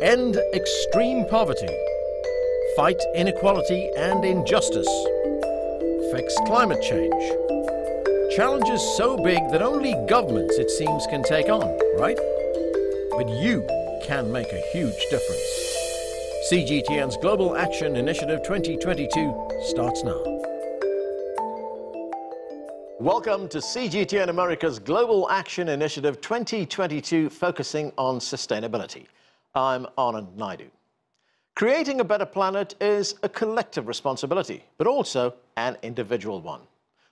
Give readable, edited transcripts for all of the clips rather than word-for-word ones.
End extreme poverty. Fight inequality and injustice. Fix climate change. Challenges so big that only governments, it seems, can take on, right? But you can make a huge difference. CGTN's Global Action Initiative 2022 starts now. Welcome to CGTN America's Global Action Initiative 2022, focusing on sustainability. I'm Anand Naidu. Creating a better planet is a collective responsibility, but also an individual one.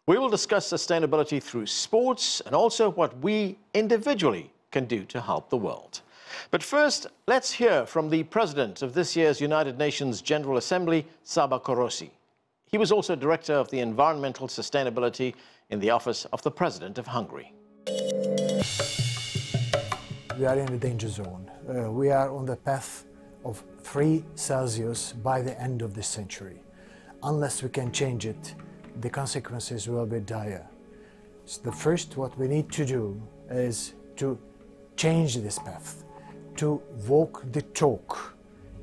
We will discuss sustainability through sports and also what we individually can do to help the world. But first, let's hear from the president of this year's United Nations General Assembly, Saba Korosi. He was also director of the Environmental Sustainability in the Office of the President of Hungary. We are in a danger zone. We are on the path of 3 Celsius by the end of this century. Unless we can change it, the consequences will be dire. So the first what we need to do is to change this path, to walk the talk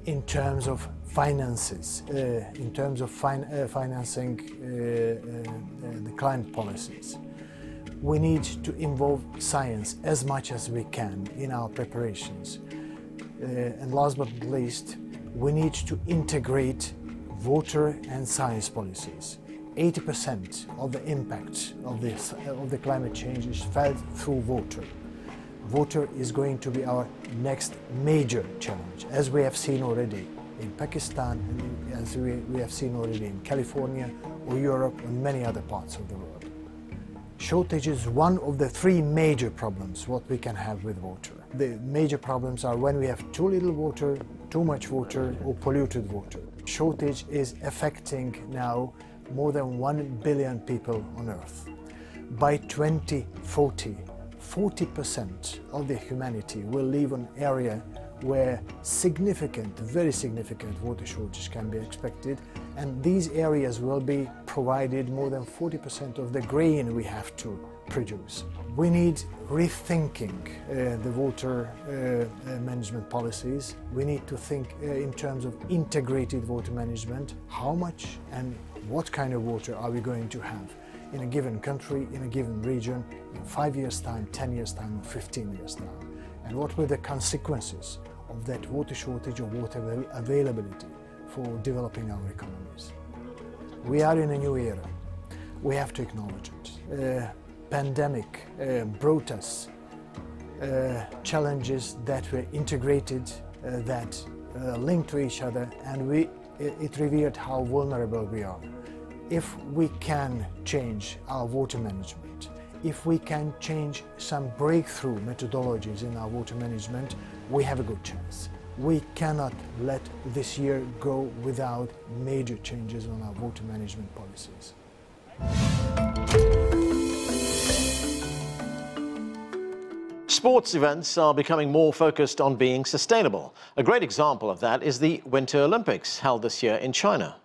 in terms of finances, in terms of financing the climate policies. We need to involve science as much as we can in our preparations. And last but not least, we need to integrate water and science policies. 80% of the impact of the climate change is felt through water. Water is going to be our next major challenge, as we have seen already in Pakistan, and as we have seen already in California or Europe and many other parts of the world. Shortage is one of the 3 major problems what we can have with water. The major problems are when we have too little water, too much water, or polluted water. Shortage is affecting now more than 1 billion people on Earth. By 2040, 40% of the humanity will live in an area where significant, very significant water shortage can be expected, and these areas will be provided more than 40% of the grain we have to produce. We need rethinking the water management policies. We need to think in terms of integrated water management. How much and what kind of water are we going to have in a given country, in a given region, in 5 years' time, 10 years' time, or 15 years' time? And what were the consequences of that water shortage or water availability for developing our economies? We are in a new era. We have to acknowledge it. Pandemic brought us challenges that were integrated, that linked to each other, and it revealed how vulnerable we are. If we can change our water management, if we can change some breakthrough methodologies in our water management, we have a good chance. We cannot let this year go without major changes on our water management policies. Sports events are becoming more focused on being sustainable. A great example of that is the Winter Olympics held this year in China.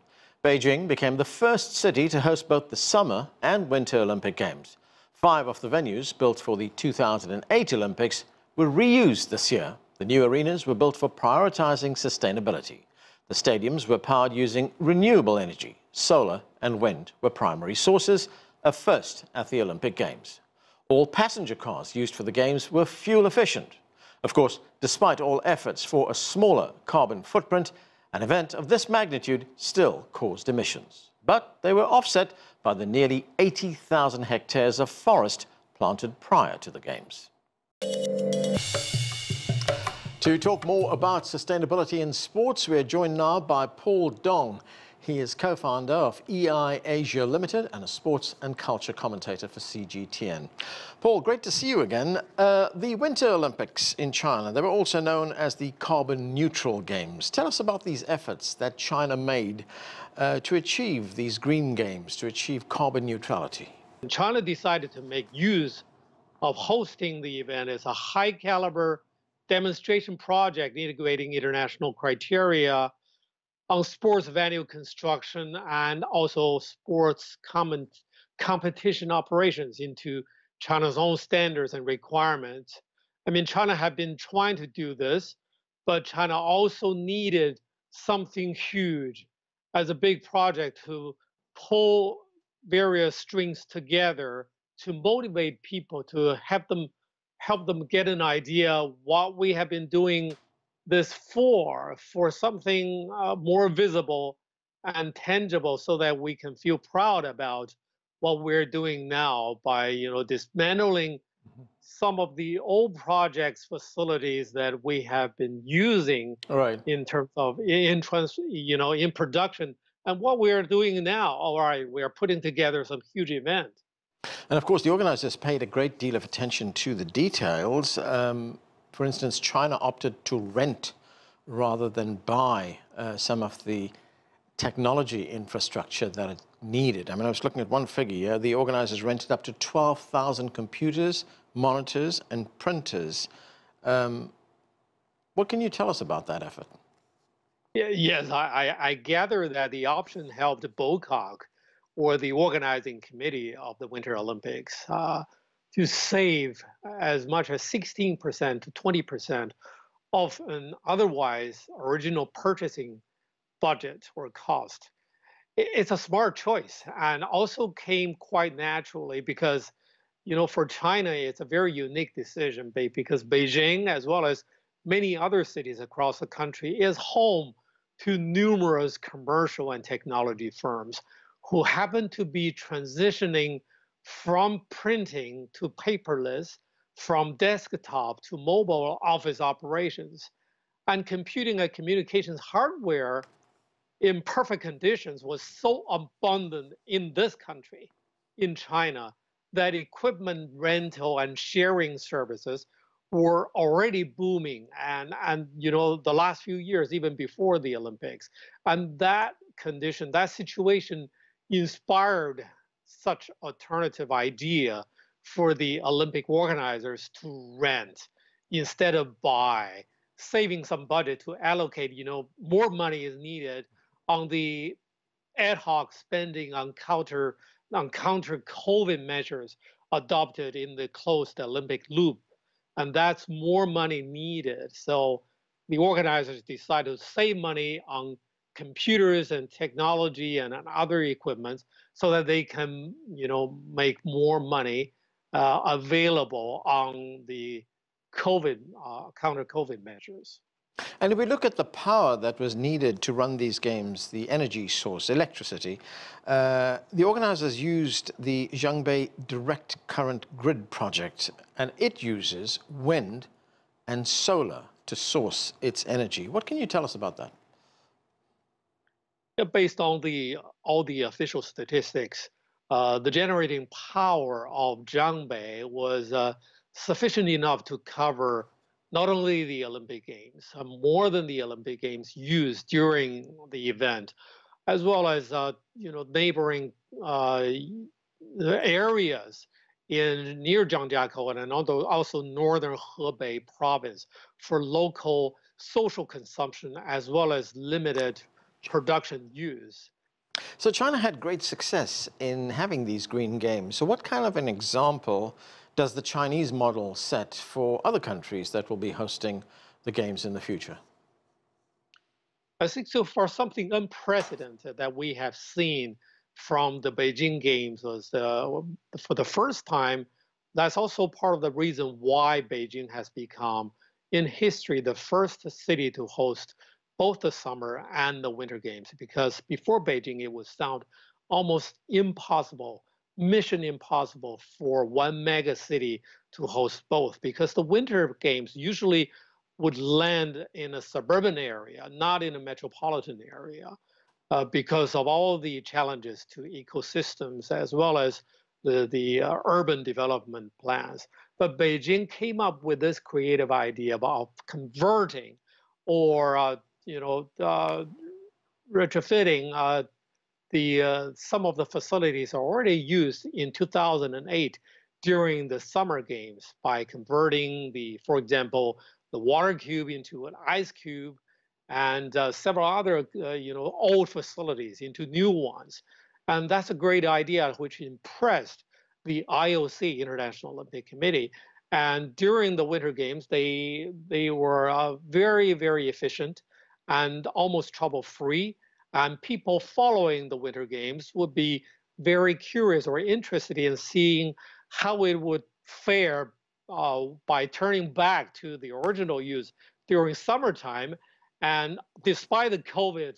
Beijing became the first city to host both the Summer and Winter Olympic Games. 5 of the venues built for the 2008 Olympics were reused this year. The new arenas were built for prioritizing sustainability. The stadiums were powered using renewable energy. Solar and wind were primary sources, a first at the Olympic Games. All passenger cars used for the Games were fuel efficient. Of course, despite all efforts for a smaller carbon footprint, an event of this magnitude still caused emissions. But they were offset by the nearly 80,000 hectares of forest planted prior to the Games. To talk more about sustainability in sports, we are joined now by Paul Dong. He is co-founder of EI Asia Limited and a sports and culture commentator for CGTN. Paul, great to see you again. The Winter Olympics in China, they were also known as the Carbon Neutral Games. Tell us about these efforts that China made to achieve these green games, to achieve carbon neutrality. China decided to make use of hosting the event as a high-caliber demonstration project integrating international criteria on sports venue construction and also sports competition operations into China's own standards and requirements. I mean, China had been trying to do this but China also needed something huge as a big project to pull various strings together to motivate people, to help them get an idea what we have been doing this for something more visible and tangible, so that we can feel proud about what we're doing now by dismantling some of the old projects facilities that we have been using Right. in terms of in production. And what we are doing now, all right, we are putting together some huge event. And of course, the organizers paid a great deal of attention to the details. For instance, China opted to rent rather than buy some of the technology infrastructure that it needed. I mean, I was looking at one figure here. The organizers rented up to 12,000 computers, monitors, and printers. What can you tell us about that effort? Yes, I gather that the option helped BOCOG, or the organizing committee of the Winter Olympics, to save as much as 16% to 20% of an otherwise original purchasing budget or cost. It's a smart choice, and also came quite naturally because, for China, it's a very unique decision because Beijing, as well as many other cities across the country, is home to numerous commercial and technology firms who happen to be transitioning from printing to paperless, from desktop to mobile office operations. And computing and communications hardware in perfect conditions was so abundant in this country, in China, that equipment rental and sharing services were already booming, and the last few years, even before the Olympics. And that condition, that situation, inspired such alternative idea for the Olympic organizers to rent instead of buy, saving some budget to allocate. More money is needed on the ad hoc spending on counter COVID measures adopted in the closed Olympic loop, and that's more money needed. So the organizers decided to save money on computers and technology and other equipment so that they can, make more money available on the COVID counter COVID measures. And if we look at the power that was needed to run these games, the energy source, electricity, the organizers used the Zhangbei Direct Current Grid project, and it uses wind and solar to source its energy. What can you tell us about that? Based on all the official statistics, the generating power of Zhangbei was sufficient enough to cover not only the Olympic Games, more than the Olympic Games used during the event, as well as neighboring areas near Zhangjiakou and also northern Hebei province for local social consumption as well as limited production use. So China had great success in having these green games. So what kind of an example does the Chinese model set for other countries that will be hosting the games in the future? I think so far something unprecedented that we have seen from the Beijing Games was for the first time. That's also part of the reason why Beijing has become, in history, the first city to host both the summer and the winter games. Because before Beijing, it was found almost impossible, mission impossible for one mega city to host both, because the winter games usually would land in a suburban area, not in a metropolitan area, because of all the challenges to ecosystems as well as the urban development plans. But Beijing came up with this creative idea about converting or retrofitting some of the facilities already used in 2008 during the summer games by converting for example, the water cube into an ice cube, and several other old facilities into new ones. And that's a great idea which impressed the IOC, International Olympic Committee. And during the Winter Games, they were very, very efficient and almost trouble-free. And people following the Winter Games would be very curious or interested in seeing how it would fare by turning back to the original use during summertime. And despite the COVID,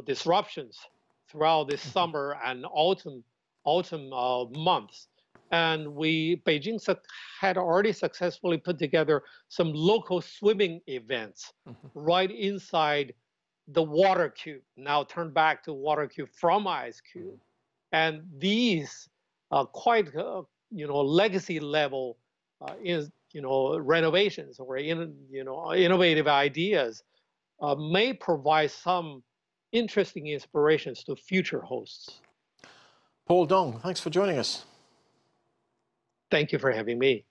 disruptions throughout this summer and autumn months, and Beijing had already successfully put together some local swimming events right inside the water cube, now turned back to water cube from ice cube. And these quite legacy level renovations or innovative ideas may provide some interesting inspirations to future hosts. Paul Dong, thanks for joining us. Thank you for having me.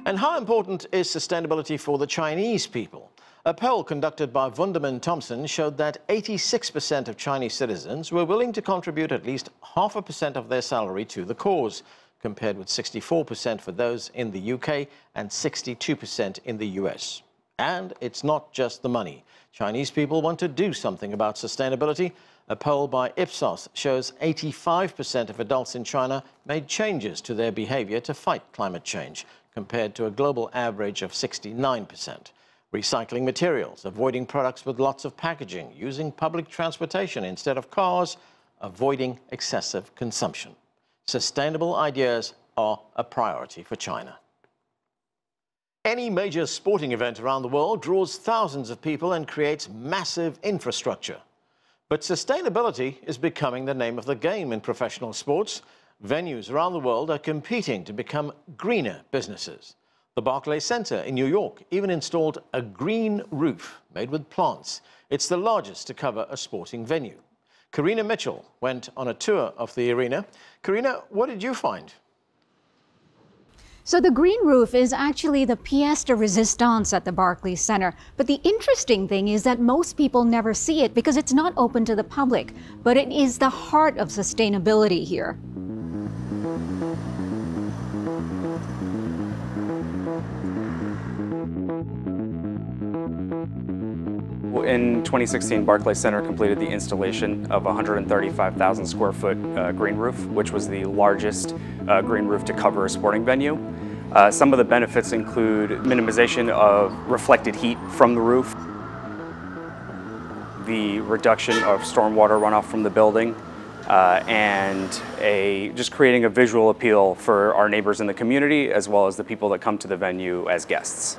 And how important is sustainability for the Chinese people? A poll conducted by Wunderman Thompson showed that 86% of Chinese citizens were willing to contribute at least 0.5% of their salary to the cause, compared with 64% for those in the UK and 62% in the US. And it's not just the money. Chinese people want to do something about sustainability. A poll by Ipsos shows 85% of adults in China made changes to their behavior to fight climate change, compared to a global average of 69%. Recycling materials, avoiding products with lots of packaging, using public transportation instead of cars, avoiding excessive consumption. Sustainable ideas are a priority for China. Any major sporting event around the world draws thousands of people and creates massive infrastructure. But sustainability is becoming the name of the game in professional sports. Venues around the world are competing to become greener businesses. The Barclays Center in New York even installed a green roof made with plants. It's the largest to cover a sporting venue. Karina Mitchell went on a tour of the arena. Karina, what did you find? So the green roof is actually the pièce de résistance at the Barclays Center. But the interesting thing is that most people never see it because it's not open to the public. But it is the heart of sustainability here. In 2016, Barclays Center completed the installation of a 135,000 square foot green roof, which was the largest green roof to cover a sporting venue. Some of the benefits include minimization of reflected heat from the roof, the reduction of stormwater runoff from the building, and just creating a visual appeal for our neighbors in the community as well as the people that come to the venue as guests.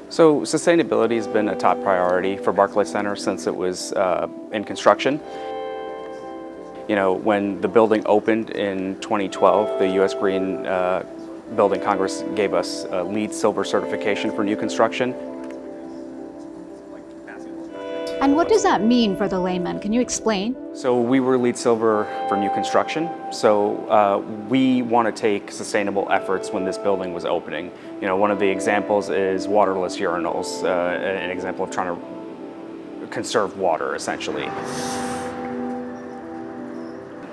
So sustainability has been a top priority for Barclays Center since it was in construction. You know, when the building opened in 2012, the U.S. Green Building Congress gave us a LEED Silver certification for new construction. And what does that mean for the layman? Can you explain? So we were LEED Silver for new construction. So we want to take sustainable efforts when this building was opening. You know, one of the examples is waterless urinals, an example of trying to conserve water, essentially.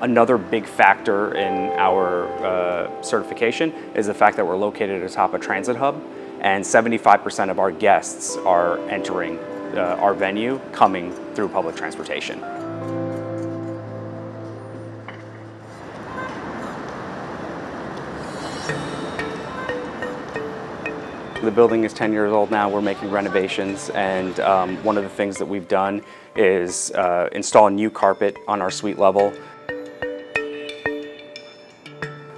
Another big factor in our certification is the fact that we're located atop a transit hub, and 75% of our guests are entering our venue coming through public transportation. The building is 10 years old now. We're making renovations, and one of the things that we've done is install new carpet on our suite level,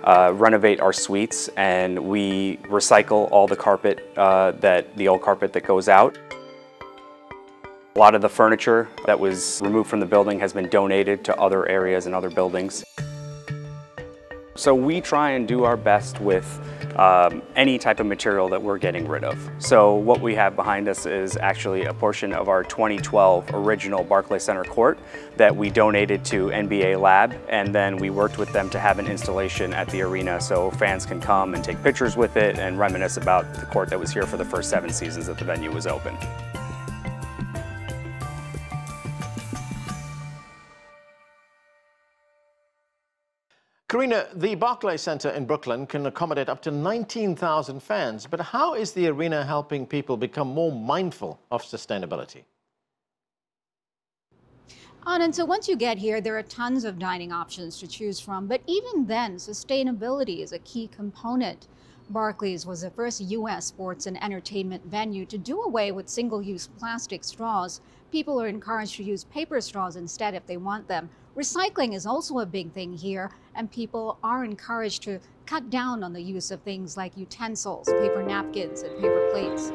renovate our suites, and we recycle all the carpet, the old carpet that goes out. A lot of the furniture that was removed from the building has been donated to other areas and other buildings. So we try and do our best with any type of material that we're getting rid of. So what we have behind us is actually a portion of our 2012 original Barclays Center court that we donated to NBA Lab, and then we worked with them to have an installation at the arena so fans can come and take pictures with it and reminisce about the court that was here for the first 7 seasons that the venue was open. Karina, the Barclays Center in Brooklyn can accommodate up to 19,000 fans, but how is the arena helping people become more mindful of sustainability? And so once you get here, there are tons of dining options to choose from, but even then, sustainability is a key component. Barclays was the first U.S. sports and entertainment venue to do away with single-use plastic straws. People are encouraged to use paper straws instead if they want them. Recycling is also a big thing here, and people are encouraged to cut down on the use of things like utensils, paper napkins, and paper plates.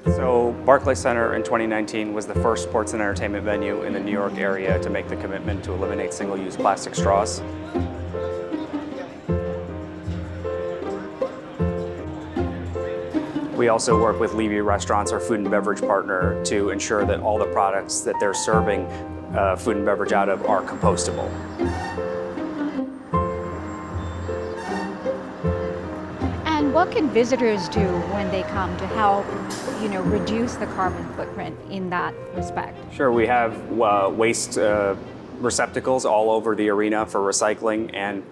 So Barclays Center in 2019 was the first sports and entertainment venue in the New York area to make the commitment to eliminate single-use plastic straws. We also work with Levy Restaurants, our food and beverage partner, to ensure that all the products that they're serving food and beverage out of are compostable. And what can visitors do when they come to help, reduce the carbon footprint in that respect? Sure, we have waste receptacles all over the arena for recycling and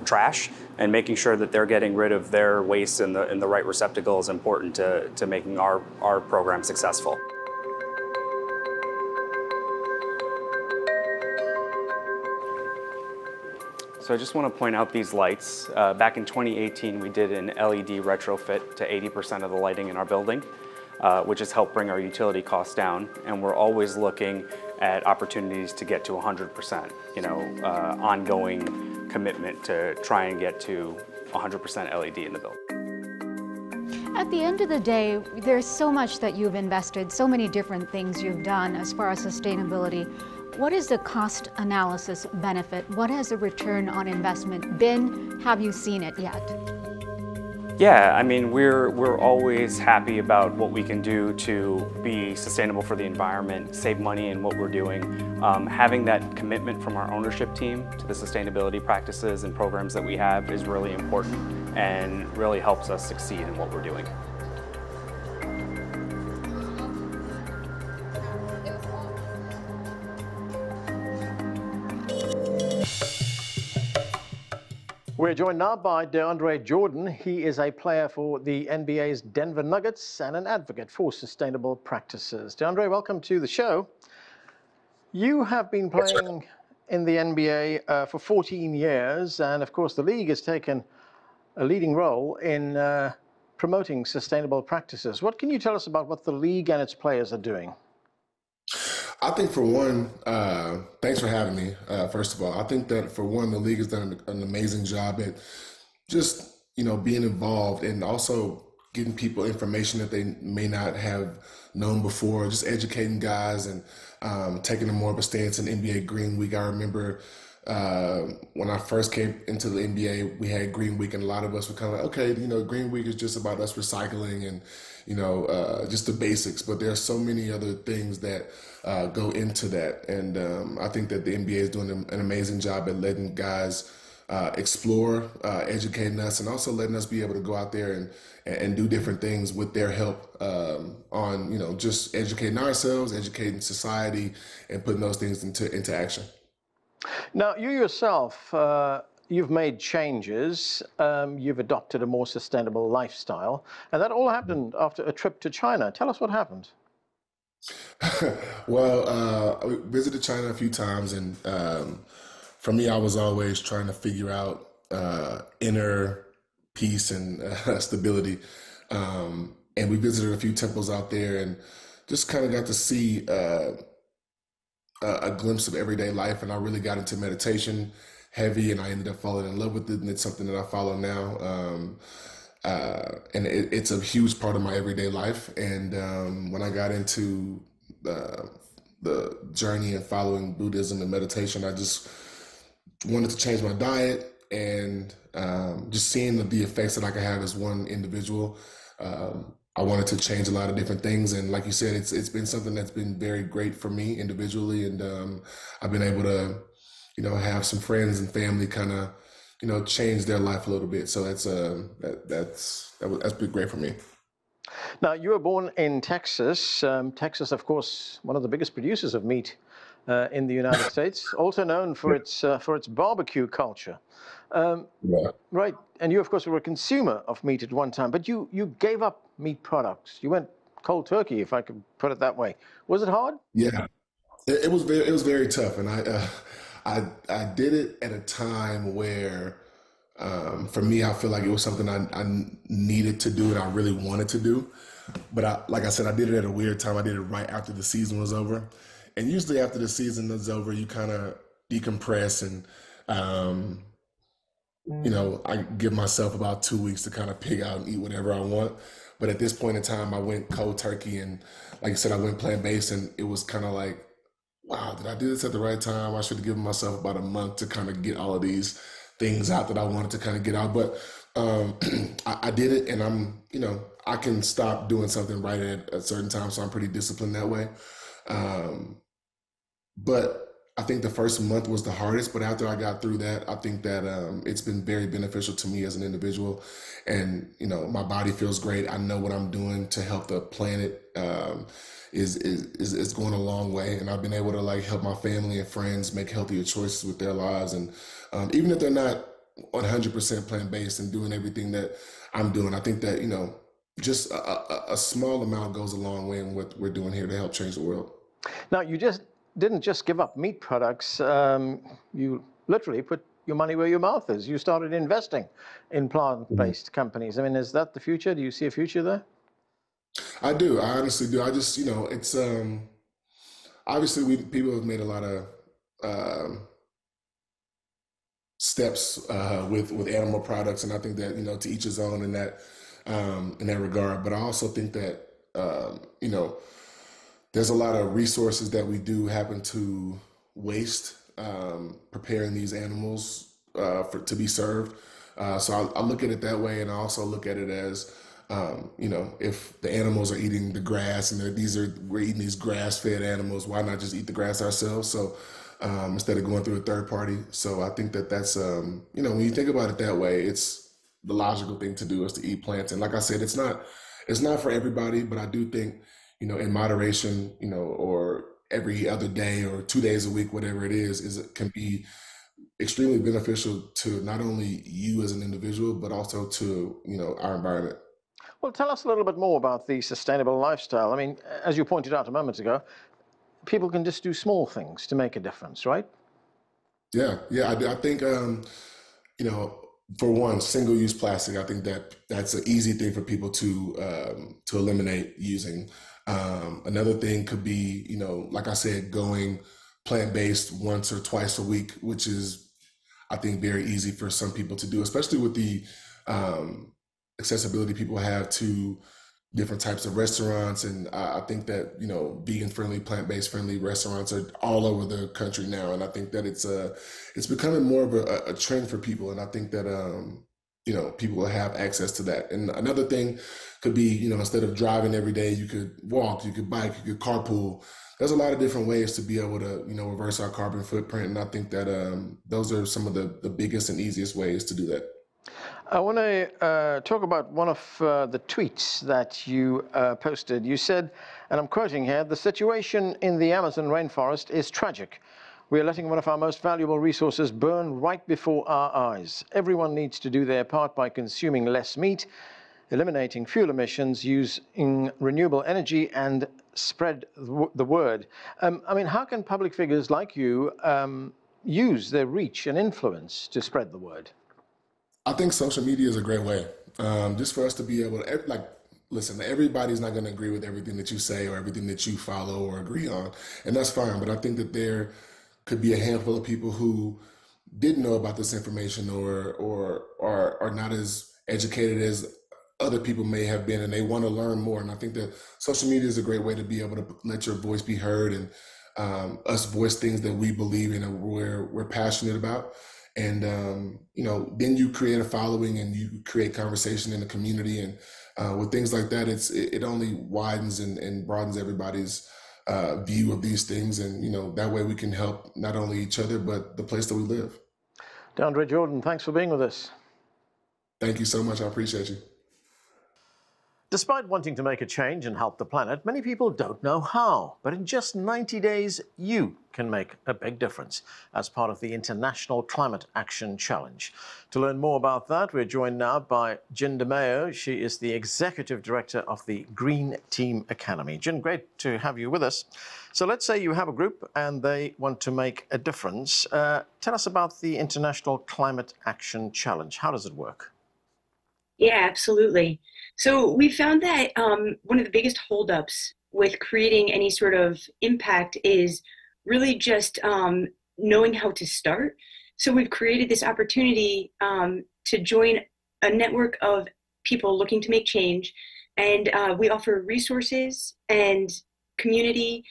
trash, and making sure that they're getting rid of their waste in the right receptacle is important to making our program successful. So I just want to point out these lights. Back in 2018, we did an LED retrofit to 80% of the lighting in our building, which has helped bring our utility costs down. And we're always looking at opportunities to get to 100%, ongoing commitment to try and get to 100% LED in the building. At the end of the day, there's so much that you've invested, so many different things you've done as far as sustainability. What is the cost analysis benefit? What has the return on investment been? Have you seen it yet? Yeah, I mean, we're always happy about what we can do to be sustainable for the environment, save money in what we're doing. Having that commitment from our ownership team to the sustainability practices and programs that we have is really important and really helps us succeed in what we're doing. We're joined now by DeAndre Jordan. He is a player for the NBA's Denver Nuggets and an advocate for sustainable practices. DeAndre, welcome to the show. You have been playing in the NBA for 14 years, and of course the league has taken a leading role in promoting sustainable practices. What can you tell us about what the league and its players are doing? I think for one, thanks for having me, first of all. I think that for one, the league has done an amazing job at just, being involved and also getting people information that they may not have known before, just educating guys and taking a more of a stance in NBA Green Week. I remember when I first came into the NBA, we had Green Week, and a lot of us were kind of like, okay, Green Week is just about us recycling and, just the basics. But there are so many other things that go into that. And I think that the NBA is doing an amazing job at letting guys explore, educating us, and also letting us be able to go out there and do different things with their help on, just educating ourselves, educating society, and putting those things into action. Now, you yourself, you've made changes. You've adopted a more sustainable lifestyle, and that all happened after a trip to China. Tell us what happened. Well, I visited China a few times, and for me, I was always trying to figure out inner peace and stability. And we visited a few temples out there and just kind of got to see a glimpse of everyday life. And I really got into meditation heavy, and I ended up falling in love with it, and it's something that I follow now. And it's a huge part of my everyday life. And when I got into the journey and following Buddhism and meditation. I just wanted to change my diet, and just seeing the effects that I could have as one individual. I wanted to change a lot of different things, and like you said, it's been something that's been very great for me individually, and I've been able to, have some friends and family kind of, change their life a little bit. So that's been great for me. Now, you were born in Texas. Texas, of course, one of the biggest producers of meat in the United States, also known for its barbecue culture. Yeah. Right, and you, of course, were a consumer of meat at one time, but you gave up meat products. You went cold turkey, if I could put it that way. Was it hard? Yeah, it was very tough, and I did it at a time where, for me, I feel like it was something I needed to do and I really wanted to do. But like I said, I did it at a weird time. I did it right after the season was over, and usually after the season is over, you kind of decompress and. I give myself about 2 weeks to kind of pig out and eat whatever I want. But at this point in time, I went cold turkey, and like I said, I went plant-based, and it was kind of like, wow, did I do this at the right time? I should have given myself about a month to kind of get all of these things out that I wanted to kind of get out. But I did it, and I can stop doing something right at a certain time, so I'm pretty disciplined that way. But I think the first month was the hardest, but after I got through that, I think that it's been very beneficial to me as an individual, and my body feels great. I know what I'm doing to help the planet is going a long way, and I've been able to help my family and friends make healthier choices with their lives, and even if they're not 100% plant-based and doing everything that I'm doing, I think that just a small amount goes a long way in what we're doing here to help change the world. Now, you didn't just give up meat products. You literally put your money where your mouth is. You started investing in plant-based companies. I mean, is that the future? Do you see a future there? I do. I honestly do. I just, it's obviously people have made a lot of steps with animal products, and I think that to each his own in that regard. But I also think that there's a lot of resources that we do happen to waste preparing these animals to be served. So I look at it that way, and I also look at it as, if the animals are eating the grass and we're eating these grass-fed animals, why not just eat the grass ourselves? So instead of going through a third party. So I think that's, when you think about it that way, it's the logical thing to do is to eat plants. And like I said, it's not for everybody, but I do think, in moderation, or every other day or 2 days a week, whatever it is it can be extremely beneficial to not only you as an individual, but also to, our environment. Well, tell us a little bit more about the sustainable lifestyle. I mean, as you pointed out a moment ago, people can just do small things to make a difference, right? Yeah. I think, for one, single-use plastic, I think that's an easy thing for people to eliminate using. Another thing could be, like I said, going plant-based once or twice a week, which is, I think, very easy for some people to do, especially with the accessibility people have to different types of restaurants. And I think that, vegan-friendly, plant-based friendly restaurants are all over the country now. And I think that it's becoming more of a trend for people. And I think that, people will have access to that. And another thing could be, instead of driving every day, you could walk, you could bike, you could carpool. There's a lot of different ways to be able to, reverse our carbon footprint. And I think that those are some of the biggest and easiest ways to do that. I want to talk about one of the tweets that you posted. You said, and I'm quoting here, "The situation in the Amazon rainforest is tragic. We are letting one of our most valuable resources burn right before our eyes. Everyone needs to do their part by consuming less meat, eliminating fuel emissions, using renewable energy, and spread the word." I mean, how can public figures like you use their reach and influence to spread the word? I think social media is a great way, just for us to be able to, listen, everybody's not going to agree with everything that you say or everything that you follow or agree on, and that's fine. But I think that there could be a handful of people who didn't know about this information or are not as educated as other people may have been, and they want to learn more. And I think that social media is a great way to be able to let your voice be heard and us voice things that we believe in and we're passionate about. And, then you create a following and you create conversation in the community. And with things like that, it only widens and broadens everybody's view of these things. And, that way we can help not only each other, but the place that we live. DeAndre Jordan, thanks for being with us. Thank you so much. I appreciate you. Despite wanting to make a change and help the planet, many people don't know how. But in just 90 days, you can make a big difference as part of the International Climate Action Challenge. To learn more about that, we're joined now by Jen DeMeo. She is the Executive Director of the Green Team Academy. Jen, great to have you with us. So let's say you have a group and they want to make a difference. Tell us about the International Climate Action Challenge. How does it work? Yeah, absolutely. So we found that one of the biggest holdups with creating any sort of impact is really just knowing how to start. So we've created this opportunity to join a network of people looking to make change. And we offer resources and community,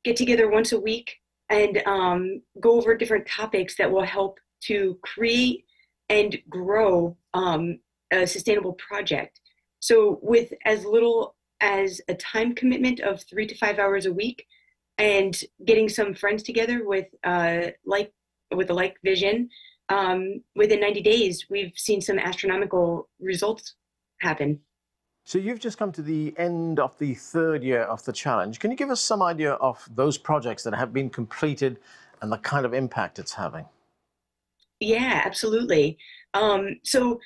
get together once a week and go over different topics that will help to create and grow a sustainable project. So with as little as a time commitment of 3 to 5 hours a week and getting some friends together with a like vision, within 90 days, we've seen some astronomical results happen. So you've just come to the end of the third year of the challenge. Can you give us some idea of those projects that have been completed and the kind of impact it's having? Yeah, absolutely. So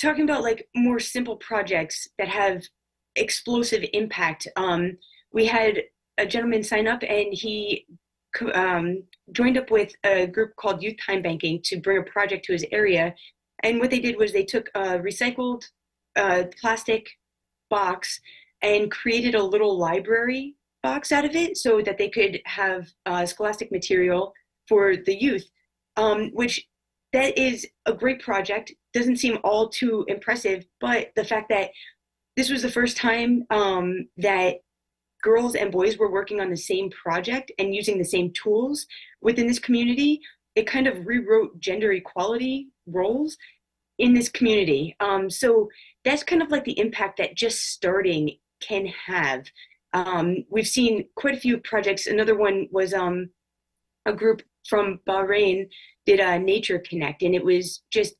talking about like more simple projects that have explosive impact, we had a gentleman sign up and he joined up with a group called Youth Time Banking to bring a project to his area. And what they did was they took a recycled plastic box and created a little library box out of it so that they could have scholastic material for the youth, which that is a great project. Doesn't seem all too impressive, but the fact that this was the first time that girls and boys were working on the same project and using the same tools within this community, it kind of rewrote gender equality roles in this community. So that's kind of like the impact that just starting can have. We've seen quite a few projects. Another one was a group from Bahrain did a Nature Connect, and it was just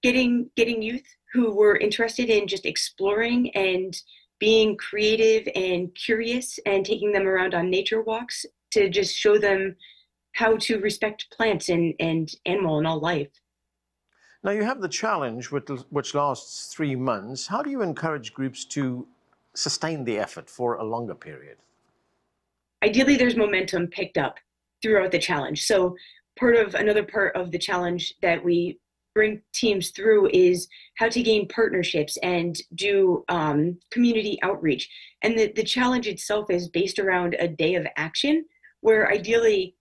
getting youth who were interested in just exploring and being creative and curious and taking them around on nature walks to just show them how to respect plants and animal and all life. Now you have the challenge which lasts 3 months. How do you encourage groups to sustain the effort for a longer period? Ideally, there's momentum picked up throughout the challenge. So another part of the challenge that we bring teams through is how to gain partnerships and do community outreach. And the challenge itself is based around a day of action where ideally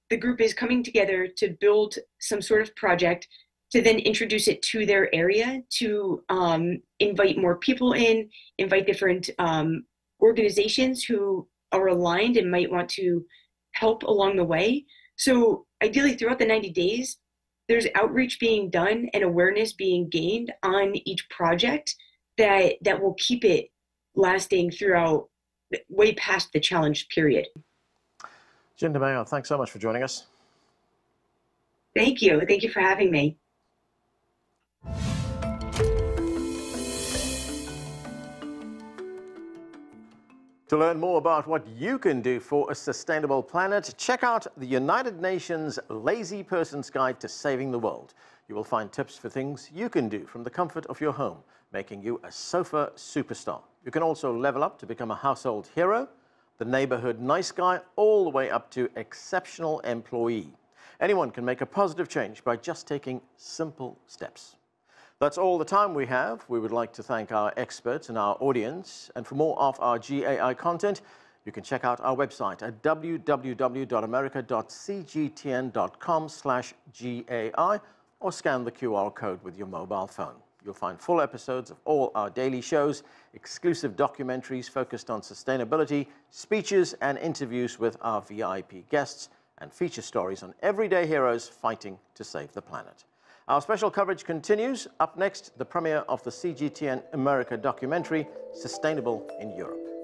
the group is coming together to build some sort of project to then introduce it to their area, to invite more people in, invite different organizations who are aligned and might want to help along the way. So ideally throughout the 90 days, there's outreach being done and awareness being gained on each project that will keep it lasting throughout way past the challenge period. Jen DeMeo, thanks so much for joining us. Thank you. Thank you for having me. To learn more about what you can do for a sustainable planet, check out the United Nations Lazy Person's Guide to Saving the World. You will find tips for things you can do from the comfort of your home, making you a sofa superstar. You can also level up to become a household hero, the neighborhood nice guy, all the way up to exceptional employee. Anyone can make a positive change by just taking simple steps. That's all the time we have. We would like to thank our experts and our audience. And for more of our GAI content, you can check out our website at www.america.cgtn.com/GAI or scan the QR code with your mobile phone. You'll find full episodes of all our daily shows, exclusive documentaries focused on sustainability, speeches and interviews with our VIP guests, and feature stories on everyday heroes fighting to save the planet. Our special coverage continues. Up next, the premiere of the CGTN America documentary, Sustainable in Europe.